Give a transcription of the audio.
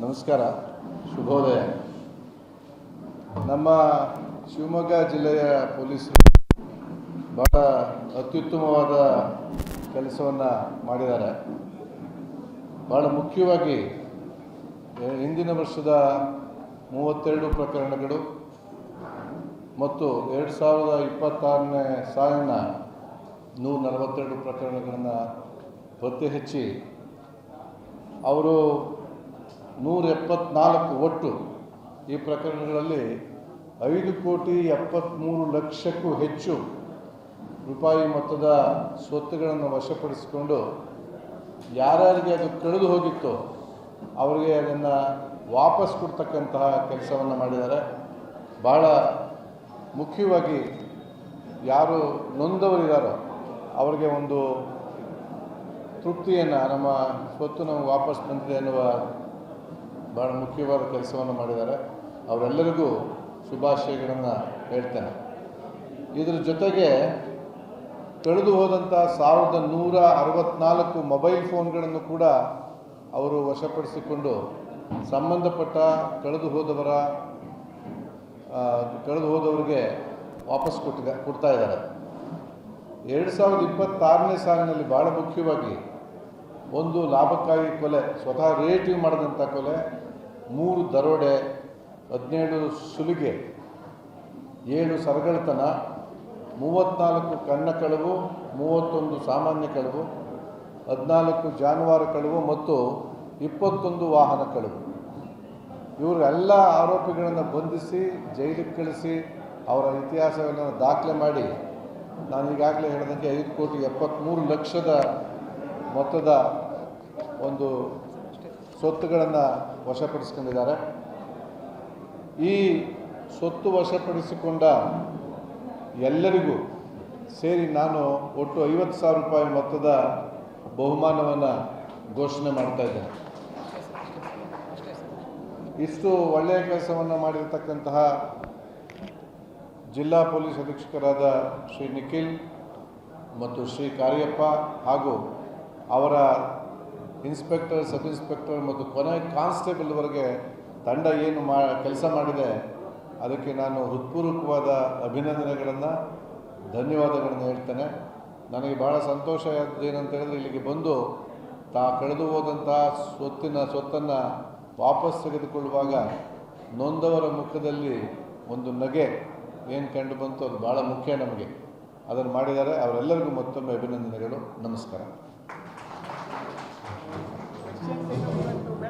ನಮಸ್ಕಾರ, ಶುಭೋದಯ. ನಮ್ಮ ಶಿವಮೊಗ್ಗ ಜಿಲ್ಲೆಯ ಪೊಲೀಸರು ಬಹಳ ಅತ್ಯುತ್ತಮವಾದ ಕೆಲಸವನ್ನು ಮಾಡಿದ್ದಾರೆ. ಬಹಳ ಮುಖ್ಯವಾಗಿ ಹಿಂದಿನ ವರ್ಷದ 32 ಪ್ರಕರಣಗಳು ಮತ್ತು 2026ನೇ ಸಾಲಿನ 142 ಪ್ರಕರಣಗಳನ್ನು ಪತ್ತೆ ಹಚ್ಚಿ ಅವರು 174 ಒಟ್ಟು ಈ ಪ್ರಕರಣಗಳಲ್ಲಿ 5,73,00,000ಕ್ಕೂ ಹೆಚ್ಚು ರೂಪಾಯಿ ಮೊತ್ತದ ಸ್ವತ್ತುಗಳನ್ನು ವಶಪಡಿಸಿಕೊಂಡು ಯಾರ್ಯಾರಿಗೆ ಅದು ಕಳೆದು ಹೋಗಿತ್ತೋ ಅವರಿಗೆ ಅದನ್ನು ವಾಪಸ್ ಕೊಡ್ತಕ್ಕಂತಹ ಕೆಲಸವನ್ನು ಮಾಡಿದ್ದಾರೆ. ಭಾಳ ಮುಖ್ಯವಾಗಿ ಯಾರು ನೊಂದವರಿದ್ದಾರೋ ಅವರಿಗೆ ಒಂದು ತೃಪ್ತಿಯನ್ನು, ನಮ್ಮ ಸ್ವತ್ತು ನಮಗೆ ವಾಪಸ್ ಬಂದಿದೆ ಎನ್ನುವ ಭಾಳ ಮುಖ್ಯವಾದ ಕೆಲಸವನ್ನು ಮಾಡಿದ್ದಾರೆ. ಅವರೆಲ್ಲರಿಗೂ ಶುಭಾಶಯಗಳನ್ನು ಹೇಳ್ತೇನೆ. ಇದರ ಜೊತೆಗೆ ಕಳೆದು ಹೋದಂಥ 1,164 ಮೊಬೈಲ್ ಫೋನ್ಗಳನ್ನು ಕೂಡ ಅವರು ವಶಪಡಿಸಿಕೊಂಡು ಸಂಬಂಧಪಟ್ಟ ಕಳೆದು ಹೋದವರಿಗೆ ವಾಪಸ್ ಕೊಡ್ತಾ ಇದ್ದಾರೆ. 2026ನೇ ಸಾಲಿನಲ್ಲಿ ಭಾಳ ಮುಖ್ಯವಾಗಿ ಒಂದು ಲಾಭಕ್ಕಾಗಿ ಕೊಲೆ, ಸ್ವತಃ ರಿಲೇಟಿವ್ ಮಾಡಿದಂಥ ಕೊಲೆ, 3 ದರೋಡೆ, 17 ಸುಲಿಗೆ, 7 ಸರಗಳತನ, 34 ಕನ್ನ ಕಳವು, 31 ಸಾಮಾನ್ಯ ಕಳವು, 14 ಜಾನುವಾರು ಕಳವು ಮತ್ತು 21 ವಾಹನ ಕಳವು. ಇವರೆಲ್ಲ ಆರೋಪಿಗಳನ್ನು ಬಂಧಿಸಿ ಜೈಲಿಗೆ ಕಳಿಸಿ ಅವರ ಇತಿಹಾಸವನ್ನು ದಾಖಲೆ ಮಾಡಿ, ನಾನು ಈಗಾಗಲೇ ಹೇಳಿದಂಗೆ 5,73,00,000 ಮೊತ್ತದ ಒಂದು ಸ್ವತ್ತುಗಳನ್ನು ವಶಪಡಿಸ್ಕೊಂಡಿದ್ದಾರೆ. ಈ ಸ್ವತ್ತು ವಶಪಡಿಸಿಕೊಂಡ ಎಲ್ಲರಿಗೂ ಸೇರಿ ನಾನು ಒಟ್ಟು 50,000 ರೂಪಾಯಿ ಮೊತ್ತದ ಬಹುಮಾನವನ್ನು ಘೋಷಣೆ ಮಾಡ್ತಾ ಇದ್ದೇನೆ. ಇಷ್ಟು ಒಳ್ಳೆಯ ಕೆಲಸವನ್ನು ಮಾಡಿರ್ತಕ್ಕಂತಹ ಜಿಲ್ಲಾ ಪೊಲೀಸ್ ಅಧೀಕ್ಷಕರಾದ ಶ್ರೀ ನಿಖಿಲ್ ಮತ್ತು ಶ್ರೀ ಕಾರ್ಯಪ್ಪ ಹಾಗೂ ಅವರ ಇನ್ಸ್ಪೆಕ್ಟರ್, ಸಬ್ ಇನ್ಸ್ಪೆಕ್ಟರ್ ಮತ್ತು ಕೊನೆ ಕಾನ್ಸ್ಟೇಬಲ್ವರೆಗೆ ತಂಡ ಏನು ಕೆಲಸ ಮಾಡಿದೆ ಅದಕ್ಕೆ ನಾನು ಹೃತ್ಪೂರ್ವಕವಾದ ಅಭಿನಂದನೆಗಳನ್ನು, ಧನ್ಯವಾದಗಳನ್ನು ಹೇಳ್ತೇನೆ. ನನಗೆ ಭಾಳ ಸಂತೋಷ ಏನಂತ ಹೇಳಿದ್ರೆ, ಇಲ್ಲಿಗೆ ಬಂದು ಕಳೆದು ಹೋದಂಥ ಸ್ವತ್ತನ್ನು ವಾಪಸ್ ತೆಗೆದುಕೊಳ್ಳುವಾಗ ನೊಂದವರ ಮುಖದಲ್ಲಿ ಒಂದು ನಗೆ ಏನು ಕಂಡು ಬಂತು, ಅದು ಭಾಳ ಮುಖ್ಯ ನಮಗೆ. ಅದನ್ನು ಮಾಡಿದ್ದಾರೆ. ಅವರೆಲ್ಲರಿಗೂ ಮತ್ತೊಮ್ಮೆ ಅಭಿನಂದನೆಗಳು. ನಮಸ್ಕಾರ.